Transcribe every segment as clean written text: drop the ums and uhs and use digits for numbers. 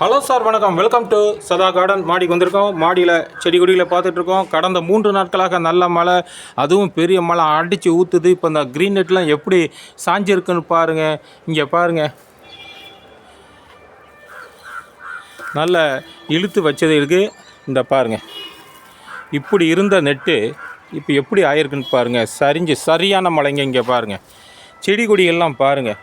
Hello sir, வணக்கம். Welcome to சதா garden. மாடிக்கு வந்திருக்கோம். மாடியில் செடி கொடிகளை பார்த்துட்ருக்கோம். கடந்த 3 நாட்களாக நல்ல மழை, அதுவும் பெரிய மழை அடித்து ஊற்றுது. இப்போ இந்த க்ரீன் நெட்லாம் எப்படி சாஞ்சிருக்குன்னு பாருங்கள். இங்கே பாருங்கள், நல்ல இழுத்து வச்சது இருக்குது. இந்த பாருங்கள், இப்படி இருந்த நெட்டு இப்போ எப்படி ஆயிருக்குன்னு பாருங்கள். சரியான மழைங்க. இங்கே பாருங்கள், செடி கொடிகள்லாம் பாருங்கள்,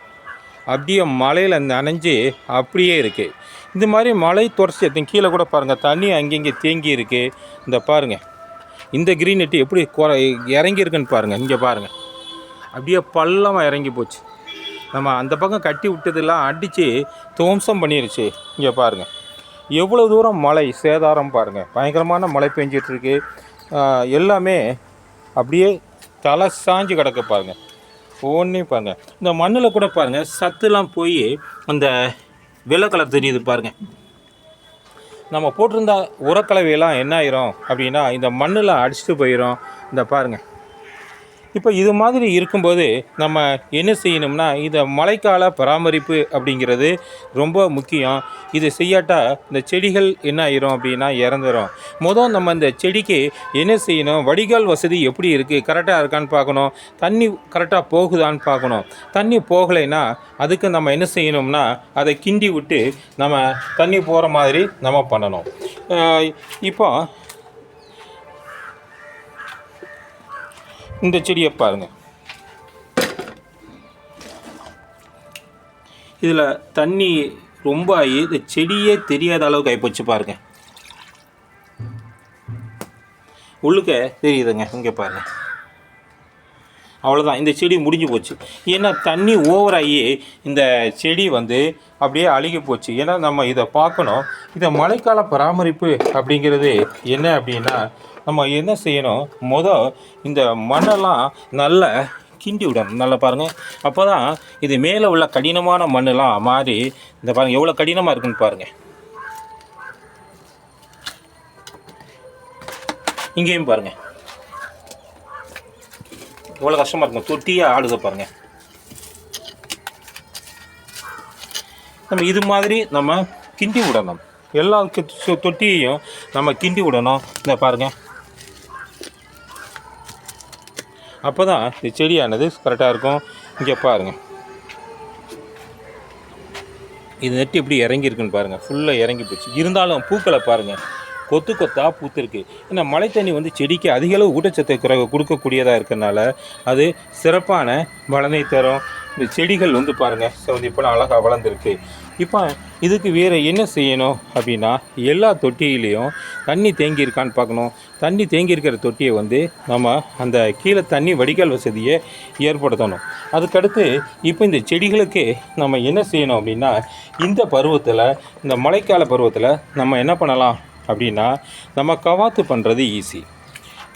அப்படியே மழையில் நனைஞ்சு அப்படியே இருக்குது. இந்த மாதிரி மழை தொடர்ச்சி கீழே கூட பாருங்கள், தண்ணி அங்கங்கே தேங்கி இருக்குது. இந்த பாருங்கள், இந்த க்ரீன் நெட்டு எப்படி இறங்கியிருக்குன்னு பாருங்கள். இங்கே பாருங்கள், அப்படியே பள்ளமாக இறங்கி போச்சு. நம்ம அந்த பக்கம் கட்டி விட்டதெல்லாம் அடித்து துவம்சம் பண்ணிருச்சு. இங்கே பாருங்கள், எவ்வளோ தூரம் மழை சேதாரம் பாருங்கள். பயங்கரமான மழை பெஞ்சிட்ருக்கு. எல்லாமே அப்படியே தலை சாஞ்சு கிடக்க பாருங்கள். ஒன்றே பாருங்கள், இந்த மண்ணில் கூட பாருங்கள், சத்துலாம் போய் அந்த வெள்ளை கலர் தெரியுது பாருங்கள். நம்ம போட்டிருந்த உரக்கலவையெல்லாம் என்ன ஆயிரும் அப்படின்னா, இந்த மண்ணில் அடிச்சுட்டு போயிடும். இந்த பாருங்கள், இப்போ இது மாதிரி இருக்கும்போது நம்ம என்ன செய்யணும்னா, இதை மழைக்கால பராமரிப்பு அப்படிங்கிறது ரொம்ப முக்கியம். இது செய்யாட்டா இந்த செடிகள் என்ன ஆயிரும் அப்படின்னா இறந்துடும். நம்ம இந்த செடிக்கு என்ன செய்யணும், வடிகால் வசதி எப்படி இருக்குது, கரெக்டாக இருக்கான்னு பார்க்கணும். தண்ணி கரெக்டாக போகுதான்னு பார்க்கணும். தண்ணி போகலைன்னா அதுக்கு நம்ம என்ன செய்யணும்னா, அதை கிண்டி விட்டு நம்ம தண்ணி போகிற மாதிரி நம்ம பண்ணணும். இப்போ இந்த செடியை பாருங்கள், இதில் தண்ணி ரொம்ப ஆகி இந்த செடியே தெரியாத அளவுக்கு ஆகிப்போச்சு பாருங்கள். உள்ளுக்க தெரியுதுங்க, இங்கே பாருங்கள். அவ்வளோதான், இந்த செடி முடிஞ்சு போச்சு. ஏன்னா தண்ணி ஓவராகி இந்த செடி அப்படியே அழுகி போச்சு. ஏன்னா நம்ம இதை பார்க்கணும். இதை மழைக்கால பராமரிப்பு அப்படிங்கிறது என்ன அப்படின்னா, நம்ம என்ன செய்யணும், இந்த மண்ணெல்லாம் நல்லா கிண்டி விடணும். நல்லா பாருங்கள், அப்போ தான் இது மேலே உள்ள கடினமான மண்ணெல்லாம் மாறி, இந்த பாருங்கள் எவ்வளோ கடினமாக இருக்குன்னு பாருங்கள். இங்கேயும் பாருங்கள் எவ்வளோ கஷ்டமாக இருக்கும். தொட்டியாக ஆடுக பாருங்கள். நம்ம இது மாதிரி நம்ம கிண்டி விடணும். எல்லா தொட்டியையும் நம்ம கிண்டி விடணும். இந்த பாருங்கள், அப்போ தான் இந்த செடியானது கரெக்டாக இருக்கும். இங்கே பாருங்கள், இது நெட்டு எப்படி இறங்கியிருக்குன்னு பாருங்கள். ஃபுல்லாக இறங்கி போச்சு. இருந்தாலும் பூக்களை பாருங்கள், கொத்து கொத்தாக பூத்துருக்கு. ஏன்னா மழை தண்ணி செடிக்கு அதிக அளவு ஊட்டச்சத்தை கொடுக்கக்கூடியதாக இருக்கிறதுனால அது சிறப்பான பலனை தரும். இந்த செடிகள் பாருங்கள், இப்போலாம் அழகாக வளர்ந்துருக்கு. இப்போ இதுக்கு வேறு என்ன செய்யணும் அப்படின்னா, எல்லா தொட்டியிலையும் தண்ணி தேங்கியிருக்கான்னு பார்க்கணும். தண்ணி தேங்கியிருக்கிற தொட்டியை நம்ம அந்த கீழே தண்ணி வடிகால் வசதியை ஏற்படுத்தணும். அதுக்கடுத்து இப்போ இந்த செடிகளுக்கு நம்ம என்ன செய்யணும் அப்படின்னா, இந்த பருவத்தில், இந்த மழைக்கால பருவத்தில் நம்ம என்ன பண்ணலாம் அப்படின்னா, நம்ம கவாத்து பண்ணுறது ஈஸி.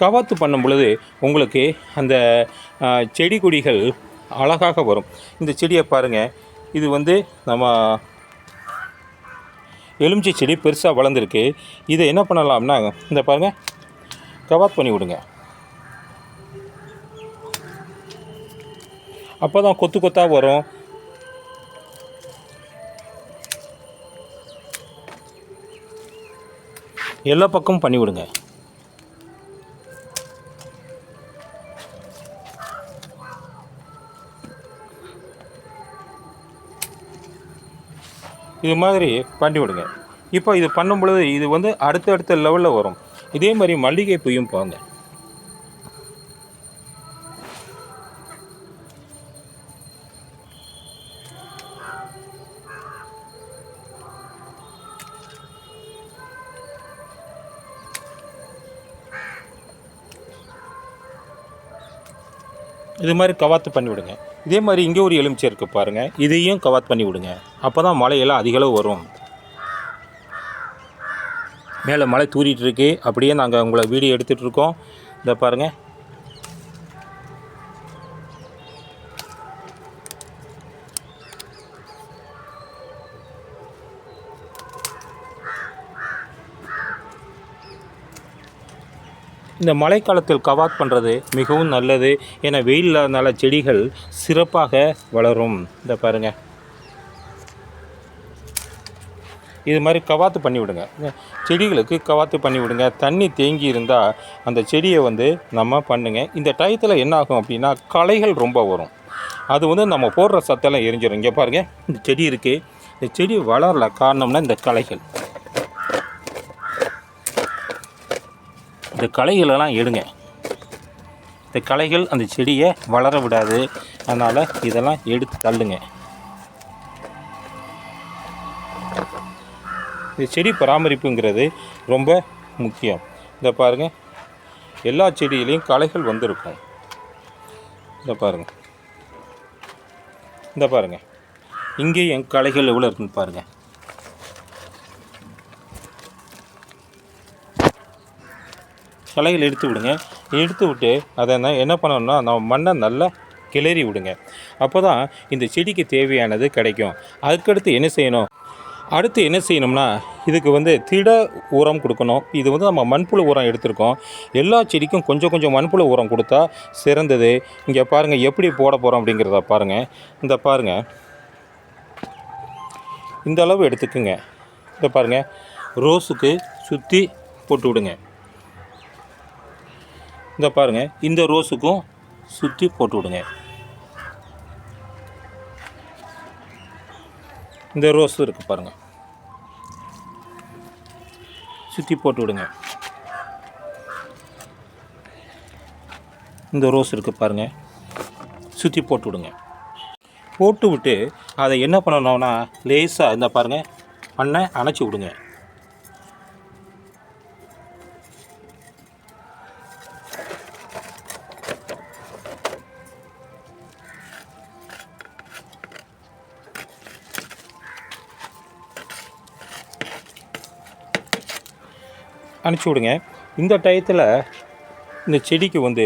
கவாத்து பண்ணும் பொழுது உங்களுக்கு அந்த செடி கொடிகள் அழகாக வரும். இந்த செடியை பாருங்கள், இது நம்ம எலுமிச்சை செடி பெருசாக வளர்ந்துருக்கு. இதை என்ன பண்ணலாம்னா, இந்த பாருங்கள், கவாத் பண்ணி விடுங்க. அப்போ தான் கொத்து கொத்தாக வரும். எல்லா பக்கமும் பண்ணி விடுங்க. இது மாதிரி பண்ணி விடுங்க. இப்போ இது பண்ணும் பொழுது இது அடுத்த லெவலில் வரும். இதே மாதிரி மல்லிகை பூயும் போங்க. இது மாதிரி கவாத்து பண்ணி விடுங்க. இதே மாதிரி இங்கே ஒரு எலுமிச்சை இருக்குது பாருங்கள், இதையும் கவாத் பண்ணி விடுங்க. அப்போ தான் மழையெல்லாம் அதிகளவு வரும். மேலே மழை தூரிட்டு இருக்கு. அப்படியே நாங்கள் உங்களை வீடியோ எடுத்துகிட்டு இருக்கோம். இதை பாருங்கள், இந்த மழைக்காலத்தில் கவாத் பண்ணுறது மிகவும் நல்லது. ஏன்னா வெயில் இல்லாதனால செடிகள் சிறப்பாக வளரும். இந்த பாருங்கள், இது மாதிரி கவாத்து பண்ணி விடுங்க. செடிகளுக்கு கவாத்து பண்ணி விடுங்க. தண்ணி தேங்கி இருந்தால் அந்த செடியை வந்து நம்ம பண்ணுங்க. இந்த டயத்தில் என்ன ஆகும் அப்படின்னா களைகள் ரொம்ப வரும். அது வந்து நம்ம போடுற சத்தெல்லாம் எரிஞ்சிடும். இங்கே பாருங்கள், இந்த செடி இருக்குது. இந்த செடி வளரல காரணம்னா இந்த களைகள். இந்த களைகளெல்லாம் எடுங்க. இந்த களைகள் அந்த செடியை வளர விடாது. அதனால் இதெல்லாம் எடுத்து தள்ளுங்க. இந்த செடி பராமரிப்புங்கிறது ரொம்ப முக்கியம். இந்த பாருங்கள், எல்லா செடியிலையும் களைகள் வந்திருக்கும். இந்த பாருங்கள், இங்கே என் களைகள் எவ்வளோ இருக்குன்னு பாருங்கள். களைகள் எடுத்து விடுங்க. எடுத்து விட்டு அதை என்ன பண்ணணும்னா நம்ம மண்ணை நல்லா கிளறி விடுங்க. அப்போ தான் இந்த செடிக்கு தேவையானது கிடைக்கும். அதுக்கடுத்து என்ன செய்யணும், செய்யணும்னா இதுக்கு வந்து திட உரம் கொடுக்கணும். இது வந்து நம்ம மண்புழு உரம் எடுத்திருக்கோம். எல்லா செடிக்கும் கொஞ்சம் கொஞ்சம் மண்புழு உரம் கொடுத்தா சிறந்தது. இங்கே பாருங்கள் எப்படி போட போகிறோம் அப்படிங்கிறத பாருங்கள். இந்த பாருங்கள், இந்த அளவு எடுத்துக்குங்க. இந்த பாருங்கள், ரோஸுக்கு சுற்றி போட்டு விடுங்க. இந்த பாருங்கள், இந்த ரோஸுக்கும் சுற்றி போட்டு விடுங்க. இந்த ரோஸ் இருக்குது பாருங்கள், சுற்றி போட்டு விடுங்க. இந்த ரோஸ் இருக்குது பாருங்கள், சுற்றி போட்டு விடுங்க. போட்டு விட்டு அதை என்ன பண்ணணும்னா லேசாக இந்த பாருங்கள் மண்ணை அணைச்சி விடுங்க. அனுப்பிச்சி விடுங்க. இந்த டயத்தில் இந்த செடிக்கு வந்து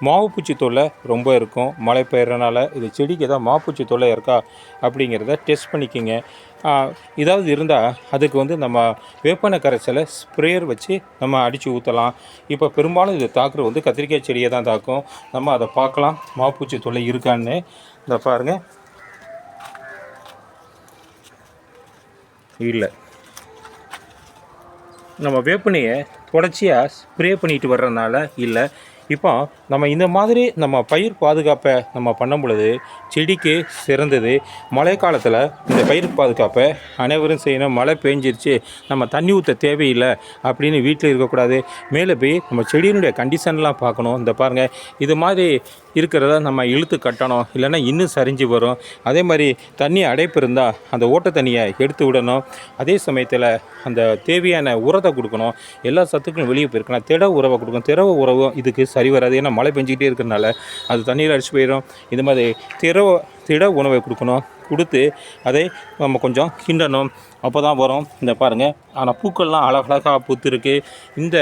மாவுப்பூச்சி தொல்லை ரொம்ப இருக்கும். மழை பெய்யறனால இது செடிக்கு ஏதாவது மாவுப்பூச்சி தொல்லை இருக்கா அப்படிங்கிறத டெஸ்ட் பண்ணிக்கோங்க. ஏதாவது இருந்தால் அதுக்கு வந்து நம்ம வேப்பெண்ணெய் கரைசலை ஸ்ப்ரேயர் வச்சு நம்ம அடித்து ஊற்றலாம். இப்போ பெரும்பாலும் இது தாக்குறது வந்து கத்திரிக்காய் செடியை தான் தாக்கும். நம்ம அதை பார்க்கலாம் மாவுப்பூச்சி தொல்லை இருக்கான்னு. இந்த பாருங்கள், இல்லை, நம்ம வேப்பெண்ணெயை தொடர்ச்சியாக ஸ்ப்ரே பண்ணிட்டு வர்றதுனால இல்லை. இப்போ நம்ம இந்த மாதிரி நம்ம பயிர் பாதுகாப்பை நம்ம பண்ணும் பொழுது செடிக்கு சிறந்தது. மழை காலத்தில் இந்த பயிர் பாதுகாப்பை அனைவரும் செய்யணும். மழை பெஞ்சிருச்சு, நம்ம தண்ணி ஊற்ற தேவையில்லை அப்படின்னு வீட்டில் இருக்கக்கூடாது. மேலே போய் நம்ம செடியினுடைய கண்டிஷன்லாம் பார்க்கணும். இந்த பாருங்கள், இது மாதிரி இருக்கிறத நம்ம இழுத்து கட்டணும், இல்லைன்னா இன்னும் சரிஞ்சு வரும். அதே மாதிரி தண்ணி அடைப்பு இருந்தால் அந்த ஓட்ட தண்ணியை எடுத்து விடணும். அதே சமயத்தில் அந்த தேவையான உரத்தை கொடுக்கணும். எல்லா சத்துக்களும் வெளியே போயிருக்கணும். திட உறவை கொடுக்கணும். திரவ உறவும் இதுக்கு சரி வராது. ஏன்னா மழை பெஞ்சிக்கிட்டே இருக்கிறனால அது தண்ணியில் அடிச்சு போயிடும். இது மாதிரி திட உணவை கொடுக்கணும். கொடுத்து அதை நம்ம கொஞ்சம் கிண்டணும். அப்போ தான் வரும். இந்த பாருங்கள், ஆனால் பூக்கள்லாம் அழகழகாக பூத்துருக்கு. இந்த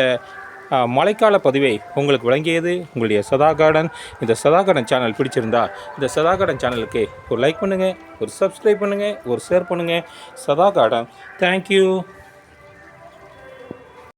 மழைக்கால பதிவை உங்களுக்கு வழங்கியது உங்களுடைய சதா கார்டன். இந்த சதா கார்டன் சேனல் பிடிச்சிருந்தா இந்த சதா கார்டன் சேனலுக்கு ஒரு லைக் பண்ணுங்கள், ஒரு சப்ஸ்கிரைப் பண்ணுங்கள், ஒரு ஷேர் பண்ணுங்கள். சதா கார்டன். தேங்க்யூ.